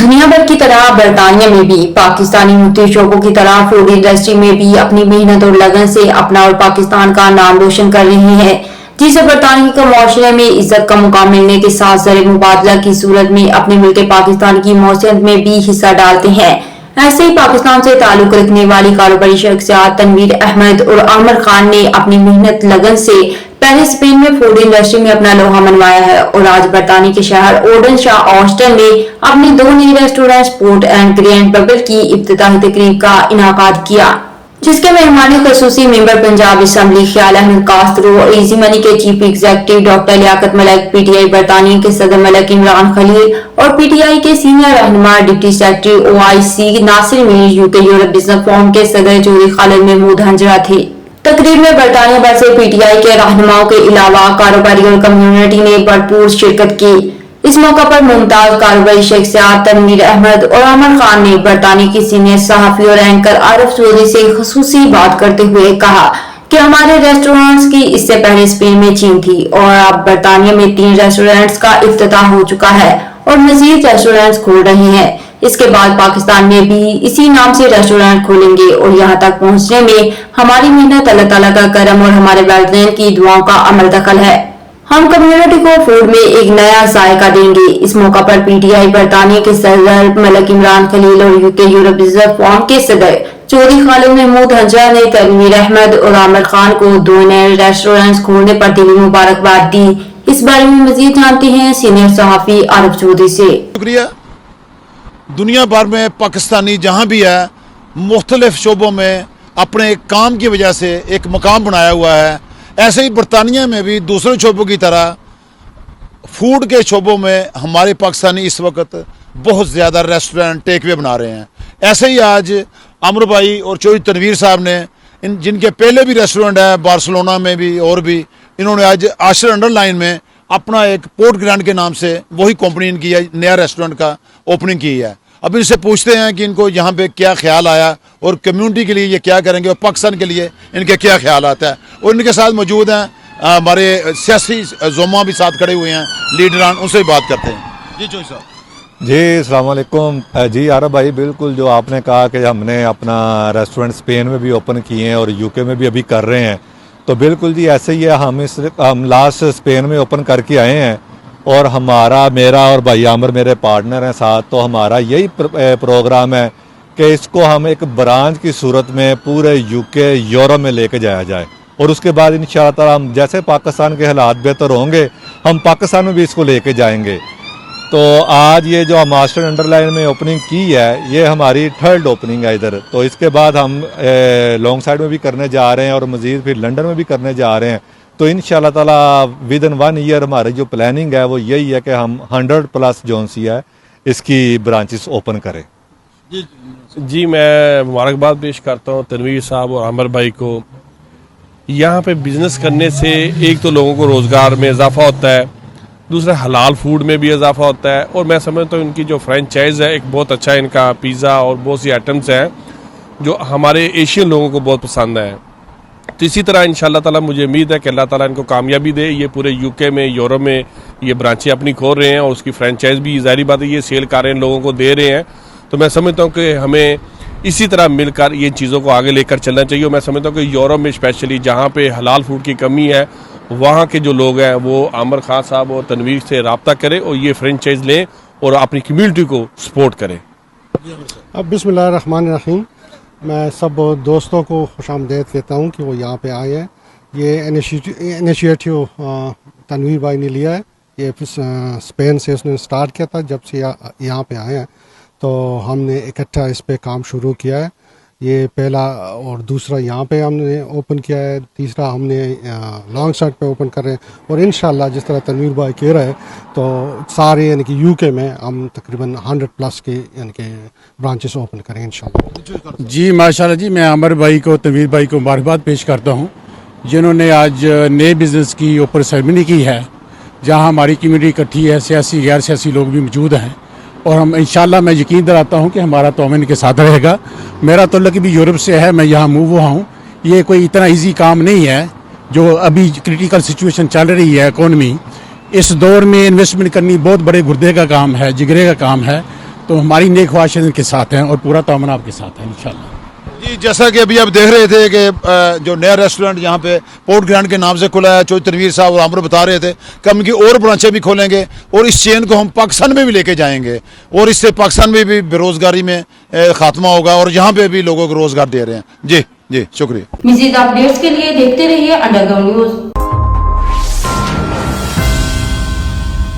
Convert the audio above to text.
दुनिया भर की तरह बरतानिया में भी पाकिस्तानी मुफ्ती शोबों की तरह फूड इंडस्ट्री में भी अपनी मेहनत और लगन से अपना और पाकिस्तान का नाम रोशन कर रहे हैं, जिसे बरतानिया को माशरे में इज्जत का मुकाम मिलने के साथ ज़र मुबादला की सूरत में अपने मुल्क पाकिस्तान की मौसियत में भी हिस्सा डालते हैं। ऐसे ही पाकिस्तान से ताल्लुक रखने वाली कारोबारी शख्सियत तनवीर अहमद और आमिर खान ने अपनी मेहनत लगन से पहले स्पेन में फूड इंडस्ट्री में अपना लोहा मनवाया है और आज बरतानिया के शहर ओडन शाह ऑस्टन में अपने 2 नए restaurant sport and grand bubble की इफ्तिताही तकरीब का इनाकाद किया, जिसके मेहमान खसूसी member Punjab assembly Khayal Ahmed Castro और इजी मनी के chief executive doctor Liaquat Malik, PTI बरतानिया के सदर मलिक इमरान खलील और पीटीआई के सीनियर रहनुमा deputy secretary OIC Nasir Mir, UK Europe business forum के सदर चौधरी खालिद महमूद हंजरा थे। तकरीब में बरतानिया भर से पीटीआई के रहनुमाओं के अलावा कारोबारी और कम्युनिटी ने भरपूर शिरकत की। इस मौका पर मुमताज कारोबारी शख्सियत तनवीर अहमद और आमिर खान ने बरतानिया की सीनियर सहाफी और एंकर आरिफ चौधरी से खसूसी बात करते हुए कहा कि हमारे रेस्टोरेंट्स की इससे पहले स्पेन में चीन थी और अब बरतानिया में 3 रेस्टोरेंट्स का इफ्तिताह हो चुका है और मजीद रेस्टोरेंट्स खोल रहे हैं। इसके बाद पाकिस्तान में भी इसी नाम से रेस्टोरेंट खोलेंगे और यहाँ तक पहुँचने में हमारी मेहनत अल्लाह ताला का करम और हमारे वालिदैन की दुआओं का अमल दखल है। हम कम्युनिटी को फूड में एक नया जायका देंगे। इस मौका पर पीटीआई बरतानिया के सदर मलिक इमरान खलील और यूके यूरोप बिजनेस फोरम के सदर चौधरी खालिद महमूद हंजरा ने तनवीर अहमद और आमिर खान को 2 नए रेस्टोरेंट्स खोलने पर दिली मुबारकबाद दी। इस बारे में मजीद जानते हैं सीनियर सहाफी आरिफ चौधरी से। शुक्रिया। दुनिया भर में पाकिस्तानी जहाँ भी है मुख्तलिफ शोबों में अपने काम की वजह से एक मकाम बनाया हुआ है। ऐसे ही बरतानिया में भी दूसरे शोबों की तरह फूड के शोबों में हमारे पाकिस्तानी इस वक्त बहुत ज़्यादा रेस्टोरेंट टेक वे बना रहे हैं। ऐसे ही आज आमिर भाई और चौधरी तनवीर साहब ने जिनके पहले भी रेस्टोरेंट है बार्सिलोना में भी और भी, इन्होंने आज आशर अंडरलाइन में अपना एक पोर्ट ग्रैंड के नाम से वही कंपनी इनकी है, नया रेस्टोरेंट का ओपनिंग की है। अब इनसे पूछते हैं कि इनको यहाँ पे क्या ख्याल आया और कम्युनिटी के लिए ये क्या करेंगे और पाकिस्तान के लिए इनके क्या ख्याल आता है। और इनके साथ मौजूद हैं हमारे सियासी जोमा भी साथ खड़े हुए हैं, लीडरान, उनसे भी बात करते हैं। जी चौधरी साहब। जी अस्सलाम वालेकुम। जी आरब भाई, बिल्कुल जो आपने कहा कि हमने अपना रेस्टोरेंट स्पेन में भी ओपन किए हैं और यूके में भी अभी कर रहे हैं, तो बिल्कुल जी ऐसे ही है। हम लास्ट स्पेन में ओपन करके आए हैं और मेरा और भाई आमिर मेरे पार्टनर हैं साथ, तो हमारा यही प्रोग्राम है कि इसको हम एक ब्रांच की सूरत में पूरे यूके यूरोप में लेके जाया जाए और उसके बाद इंशाअल्लाह हम जैसे पाकिस्तान के हालात बेहतर होंगे हम पाकिस्तान में भी इसको लेके जाएंगे। तो आज ये जो मास्टर अंडरलाइन में ओपनिंग की है ये हमारी 3rd ओपनिंग है इधर। तो इसके बाद हम लॉन्ग साइड में भी करने जा रहे हैं और मज़ीद फिर लंदन में भी करने जा रहे हैं। तो इंशाअल्लाह ताला विद इन 1 ईयर हमारी जो प्लानिंग है वो यही है कि हम 100+ जोन सी है इसकी ब्रांचेस ओपन करें। जी मैं मुबारकबाद पेश करता हूँ तनवीर साहब और आमिर भाई को। यहाँ पे बिज़नेस करने से एक तो लोगों को रोज़गार में इजाफा होता है, दूसरा हलाल फूड में भी इजाफा होता है और मैं समझता हूँ इनकी जो फ्रेंचाइज है एक बहुत अच्छा इनका पिज़्ज़ा और बहुत सी आइटम्स हैं जो हमारे एशियन लोगों को बहुत पसंद है। तो इसी तरह इंशाअल्लाह ताला मुझे उम्मीद है कि अल्लाह ताला इनको कामयाबी दे। ये पूरे यूके में यूरोप में ये ब्रांचें अपनी खोल रहे हैं और उसकी फ्रेंचाइज भी ज़ाहिर बात है ये सेल कर रहे हैं, लोगों को दे रहे हैं। तो मैं समझता हूँ कि हमें इसी तरह मिलकर ये चीज़ों को आगे लेकर चलना चाहिए। मैं समझता हूँ कि यूरोप में स्पेशली जहाँ पे हलाल फूड की कमी है वहाँ के जो लोग हैं वो आमिर खान साहब और तनवीर से रब्ता करें और ये फ्रेंचाइज लें और अपनी कम्यूनिटी को सपोर्ट करें। अब बिस्मिल्लाहिर्रहमानिर्रहीम, मैं सब दोस्तों को खुशामदीद कहता हूँ कि वो यहाँ पे आए हैं। ये इनिशिएटिव तनवीर भाई ने लिया है, ये स्पेन से उसने स्टार्ट किया था। जब से यहाँ पे आए हैं तो हमने इकट्ठा इस पे काम शुरू किया है। ये पहला और दूसरा यहाँ पे हमने ओपन किया है, तीसरा हमने लॉन्ग साइड पे ओपन कर रहे हैं और इंशाल्लाह जिस तरह तनवीर भाई कह रहे हैं तो सारे यानी कि यूके में हम तकरीबन 100+ के यानी कि ब्रांचेस ओपन करें इंशाल्लाह। जी माशाल्लाह जी, मैं आमिर भाई को तनवीर भाई को मुबारकबाद पेश करता हूँ जिन्होंने आज नए बिज़नेस की ओपन सेरेमनी की है जहाँ हमारी कम्यूनिटी इकट्ठी है, सियासी गैर सियासी लोग भी मौजूद हैं और हम इंशाल्लाह मैं यकीन दिलाता हूँ कि हमारा तौमीन के साथ रहेगा। मेरा तल्लुक़ भी यूरोप से है, मैं यहाँ मूव हुआ हूँ। ये कोई इतना इजी काम नहीं है जो अभी क्रिटिकल सिचुएशन चल रही है इकोनॉमी, इस दौर में इन्वेस्टमेंट करनी बहुत बड़े गुर्दे का काम है, जिगरे का काम है। तो हमारी नेक ख्वाहिशें इनके साथ हैं और पूरा तामन आपके साथ है इंशाल्लाह। जी, जैसा कि अभी आप देख रहे थे कि जो नया रेस्टोरेंट यहाँ पे पोर्ट ग्रांड के नाम से खुला है, जो तनवीर साहब और आमर बता रहे थे कि हम इनकी और ब्रांचें भी खोलेंगे और इस चेन को हम पाकिस्तान में भी लेके जाएंगे और इससे पाकिस्तान में भी बेरोजगारी में खात्मा होगा और यहाँ पे भी लोगों को रोजगार दे रहे हैं। जी जी, शुक्रिया। मज़ीद अपडेट्स के लिए देखते रहिए अंडरग्राउंड न्यूज।